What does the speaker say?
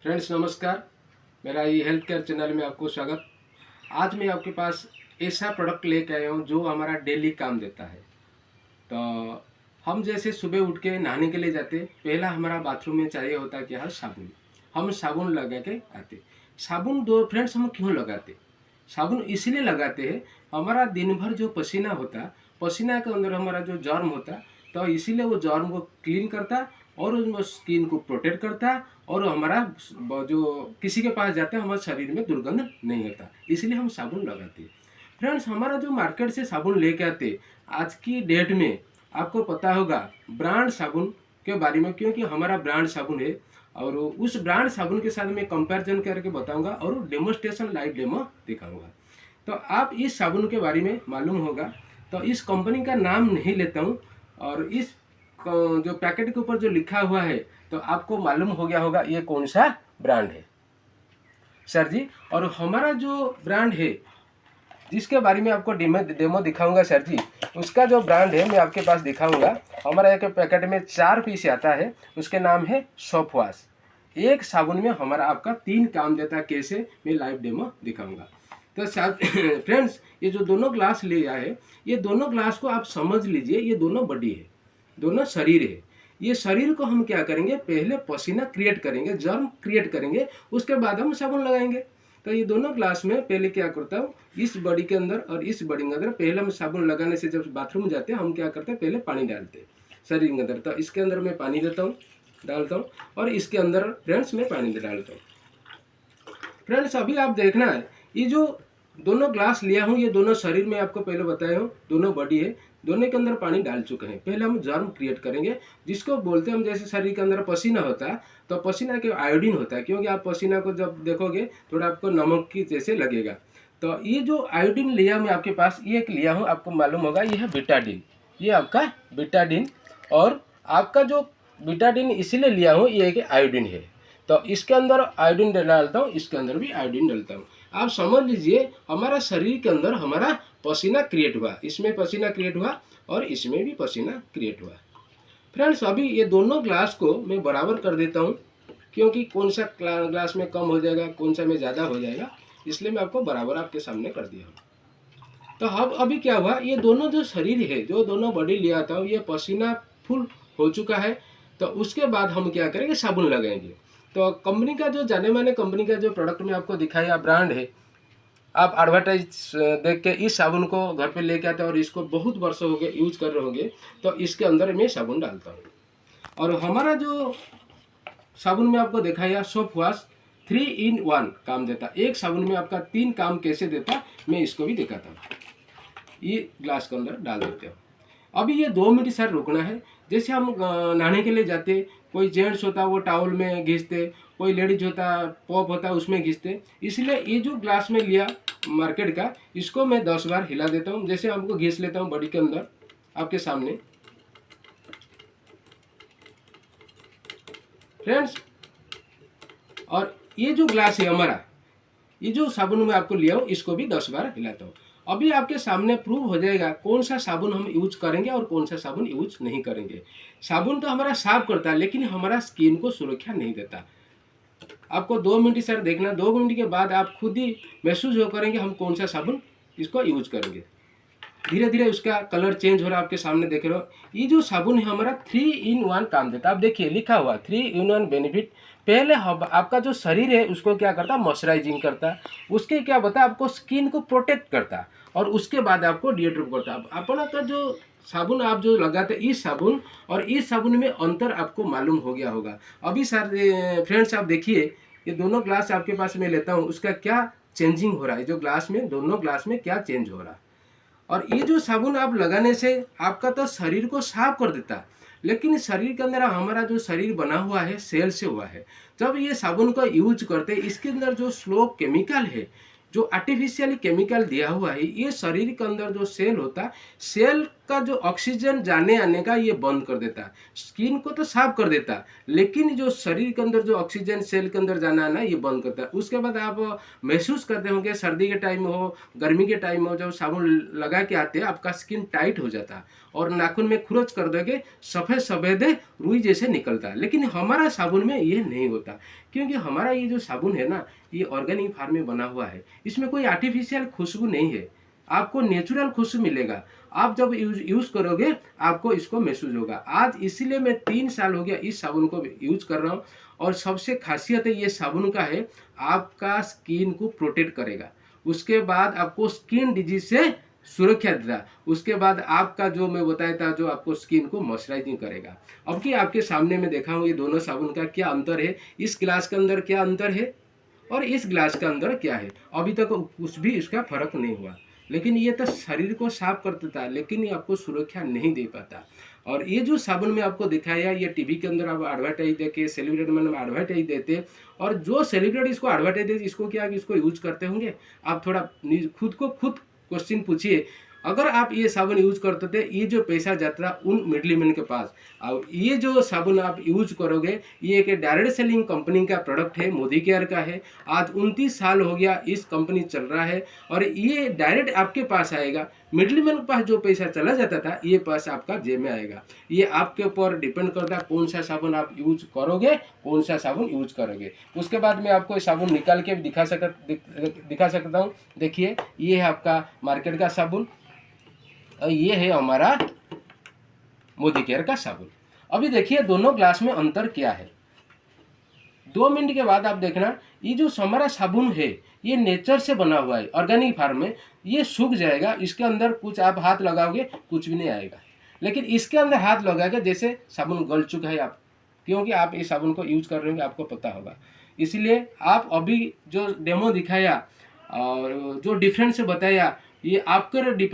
Friends नमस्कार। मेरा ये हेल्थ केयर चैनल में आपको स्वागत। आज मैं आपके पास ऐसा प्रोडक्ट लेके आया हूँ जो हमारा डेली काम देता है। तो हम जैसे सुबह उठ के नहाने के लिए जाते, पहला हमारा बाथरूम में चाहिए होता है क्या है, साबुन। हम साबुन लगा के आते। साबुन दो फ्रेंड्स हम क्यों लगाते? साबुन इसलिए लगाते हैं, हमारा दिन भर जो पसीना होता, पसीना के अंदर हमारा जो जर्म होता, तो इसीलिए वो जर्म को क्लीन करता और उसमें स्किन को प्रोटेक्ट करता और हमारा जो किसी के पास जाते हैं हमारे शरीर में दुर्गंध नहीं होता, इसलिए हम साबुन लगाते हैं। फ्रेंड्स हमारा जो मार्केट से साबुन लेके आते, आज की डेट में आपको पता होगा ब्रांड साबुन के बारे में, क्योंकि हमारा ब्रांड साबुन है और उस ब्रांड साबुन के साथ मैं कंपैरिजन करके बताऊंगा और डेमोस्ट्रेशन लाइव डेमो दिखाऊंगा। तो आप इस साबुन के बारे में मालूम होगा। तो इस कंपनी का नाम नहीं लेता हूँ और इस जो पैकेट के ऊपर जो लिखा हुआ है तो आपको मालूम हो गया होगा ये कौन सा ब्रांड है सर जी। और हमारा जो ब्रांड है जिसके बारे में आपको डेमो दिखाऊंगा सर जी, उसका जो ब्रांड है मैं आपके पास दिखाऊंगा। हमारा एक पैकेट में 4 पीस आता है, उसके नाम है सॉफ्ट वॉश। एक साबुन में हमारा आपका 3 काम देता है। कैसे, मैं लाइव डेमो दिखाऊंगा। तो फ्रेंड्स ये जो दोनों ग्लास लिया है, ये दोनों ग्लास को आप समझ लीजिए, ये दोनों बॉडी है, दोनों शरीर है। ये शरीर को हम क्या करेंगे, पहले पसीना क्रिएट करेंगे, जर्म क्रिएट करेंगे, उसके बाद हम साबुन लगाएंगे। तो ये दोनों ग्लास में पहले क्या करता हूँ, इस बॉडी के अंदर और इस बॉडी के अंदर पहले हम साबुन लगाने से जब बाथरूम जाते हैं हम क्या करते हैं, पहले पानी डालते हैं शरीर के अंदर। तो इसके अंदर मैं पानी देता हूँ, डालता हूँ और इसके अंदर फ्रेंड्स मैं पानी डालता हूँ। फ्रेंड्स अभी आप देखना है, ये जो दोनों ग्लास लिया हूँ ये दोनों शरीर में आपको पहले बताया हूँ, दोनों बॉडी है, दोनों के अंदर पानी डाल चुके हैं। पहले हम जर्म क्रिएट करेंगे, जिसको बोलते हैं हम, जैसे शरीर के अंदर पसीना होता है तो पसीना के आयोडीन होता है, क्योंकि आप पसीना को जब देखोगे थोड़ा आपको नमक की जैसे लगेगा। तो ये जो आयोडीन लिया मैं आपके पास, ये एक लिया हूँ, आपको मालूम होगा ये है बीटाडीन, ये आपका बीटाडीन। और आपका जो बीटाडीन इसीलिए लिया हूँ ये एक आयोडीन है, तो इसके अंदर आयोडीन डालता हूँ, इसके अंदर भी आयोडीन डालता हूँ। आप समझ लीजिए हमारा शरीर के अंदर हमारा पसीना क्रिएट हुआ, इसमें पसीना क्रिएट हुआ और इसमें भी पसीना क्रिएट हुआ। फ्रेंड्स अभी ये दोनों ग्लास को मैं बराबर कर देता हूँ, क्योंकि कौन सा ग्लास में कम हो जाएगा, कौन सा में ज़्यादा हो जाएगा, इसलिए मैं आपको बराबर आपके सामने कर दिया हूँ। तो अब अभी क्या हुआ, ये दोनों जो शरीर है, जो दोनों बॉडी लिया था, ये पसीना फुल हो चुका है। तो उसके बाद हम क्या करेंगे, साबुन लगाएंगे। तो कंपनी का जो जाने माने कंपनी का जो प्रोडक्ट में आपको दिखाया ब्रांड है, आप एडवर्टाइज देख के इस साबुन को घर पे लेके आते हैं और इसको बहुत वर्षों हो गए यूज कर रहे होंगे। तो इसके अंदर मैं साबुन डालता हूँ और हमारा जो साबुन में आपको दिखाया सॉफ्ट वॉश 3 in 1 काम देता। एक साबुन में आपका 3 काम कैसे देता मैं इसको भी दिखाता हूँ। ये ग्लास के अंदर डाल देते हो। अभी ये 2 मिनट सर रुकना है। जैसे हम नहाने के लिए जाते, कोई जेंट्स होता वो टावल में घिसते, कोई लेडीज होता पॉप होता उसमें घिसते, इसलिए ये जो ग्लास में लिया मार्केट का, इसको मैं 10 बार हिला देता हूँ। जैसे हमको घिस लेता हूँ बॉडी के अंदर आपके सामने फ्रेंड्स। और ये जो ग्लास है हमारा, ये जो साबुन में आपको लिया हूँ इसको भी 10 बार हिलाता हूँ। अभी आपके सामने प्रूव हो जाएगा कौन सा साबुन हम यूज करेंगे और कौन सा साबुन यूज नहीं करेंगे। साबुन तो हमारा साफ करता है लेकिन हमारा स्किन को सुरक्षा नहीं देता। आपको 2 मिनट सर देखना, 2 मिनट के बाद आप खुद ही महसूस हो करेंगे हम कौन सा साबुन इसको यूज करेंगे। धीरे धीरे उसका कलर चेंज हो रहा है, आपके सामने देख रहे हो। ये जो साबुन है हमारा 3 in 1 काम देता है। आप देखिए लिखा हुआ 3 in 1 बेनिफिट। पहले आपका जो शरीर है उसको क्या करता है, मॉइस्चराइजिंग करता है। उसके क्या बता, आपको स्किन को प्रोटेक्ट करता है और उसके बाद आपको डिओड्रेट करता है। अपना का जो साबुन आप जो लगाते इस साबुन और इस साबुन में अंतर आपको मालूम हो गया होगा। अभी सर फ्रेंड्स आप देखिए, ये दोनों ग्लास आपके पास मैं लेता हूँ, उसका क्या चेंजिंग हो रहा है, जो ग्लास में दोनों ग्लास में क्या चेंज हो रहा है। और ये जो साबुन आप लगाने से आपका तो शरीर को साफ कर देता है, लेकिन शरीर के अंदर हमारा जो शरीर बना हुआ है सेल से हुआ है। जब ये साबुन का यूज करते हैं इसके अंदर जो स्लो केमिकल है, जो आर्टिफिशियली केमिकल दिया हुआ है, ये शरीर के अंदर जो सेल होता है, सेल का जो ऑक्सीजन जाने आने का ये बंद कर देता है। स्किन को तो साफ कर देता है, लेकिन जो शरीर के अंदर जो ऑक्सीजन सेल के अंदर जाना है ना, ये बंद करता है। उसके बाद आप महसूस करते होंगे सर्दी के टाइम हो, गर्मी के टाइम हो, जब साबुन लगा के आते हैं आपका स्किन टाइट हो जाता है और नाखून में खुरच कर दोगे, सफ़ेद सफ़ेद रुई जैसे निकलता है। लेकिन हमारा साबुन में ये नहीं होता, क्योंकि हमारा ये जो साबुन है ना, ये ऑर्गेनिक फार्म में बना हुआ है। इसमें कोई आर्टिफिशियल खुशबू नहीं है, आपको नेचुरल खुशबू मिलेगा। आप जब यूज़ करोगे आपको इसको महसूस होगा। आज इसीलिए मैं 3 साल हो गया इस साबुन को यूज़ कर रहा हूँ, और सबसे खासियत है ये साबुन का है, आपका स्किन को प्रोटेक्ट करेगा। उसके बाद आपको स्किन डिजीज से सुरक्षा देगा। उसके बाद आपका जो मैं बताया था, जो आपको स्किन को मॉइस्चराइजिंग करेगा। अब कि आपके सामने मैं देखा हूँ ये दोनों साबुन का क्या अंतर है, इस गिलास के अंदर क्या अंतर है और इस गिलास के अंदर क्या है। अभी तक कुछ भी इसका फर्क नहीं हुआ, लेकिन ये तो शरीर को साफ कर देता है, लेकिन ये आपको सुरक्षा नहीं दे पाता। और ये जो साबुन में आपको दिखाया, ये टीवी के अंदर आप एडवर्टाइज देके सेलिब्रिटी में एडवर्टाइज देते, और जो सेलिब्रिटी इसको एडवर्टाइज देते इसको क्या कि इसको यूज करते होंगे। आप थोड़ा खुद को खुद क्वेश्चन पूछिए, अगर आप ये साबुन यूज करते थे, ये जो पैसा जाता उन मिडलमैन के पास, और ये जो साबुन आप यूज करोगे, ये एक डायरेक्ट सेलिंग कंपनी का प्रोडक्ट है, मोदी केयर का है। आज 29 साल हो गया इस कंपनी चल रहा है, और ये डायरेक्ट आपके पास आएगा। मिडलमैन के पास जो पैसा चला जाता था, ये पैसा आपका जेब में आएगा। ये आपके ऊपर डिपेंड करता है कौन सा साबुन आप यूज करोगे, कौन सा साबुन यूज करोगे। उसके बाद मैं आपको साबुन निकाल के भी दिखा सकता हूँ। देखिए, ये है आपका मार्केट का साबुन, और ये है हमारा मोदी केयर का साबुन। अभी देखिए दोनों ग्लास में अंतर क्या है। 2 मिनट के बाद आप देखना, ये जो हमारा साबुन है ये नेचर से बना हुआ है, ऑर्गेनिक फार्म में। ये सूख जाएगा, इसके अंदर कुछ आप हाथ लगाओगे कुछ भी नहीं आएगा। लेकिन इसके अंदर हाथ लगाएगा जैसे साबुन गल चुका है आप, क्योंकि आप इस साबुन को यूज कर रहे होंगे, आपको पता होगा। इसलिए आप अभी जो डेमो दिखाया और जो डिफरेंस बताया, ये आपके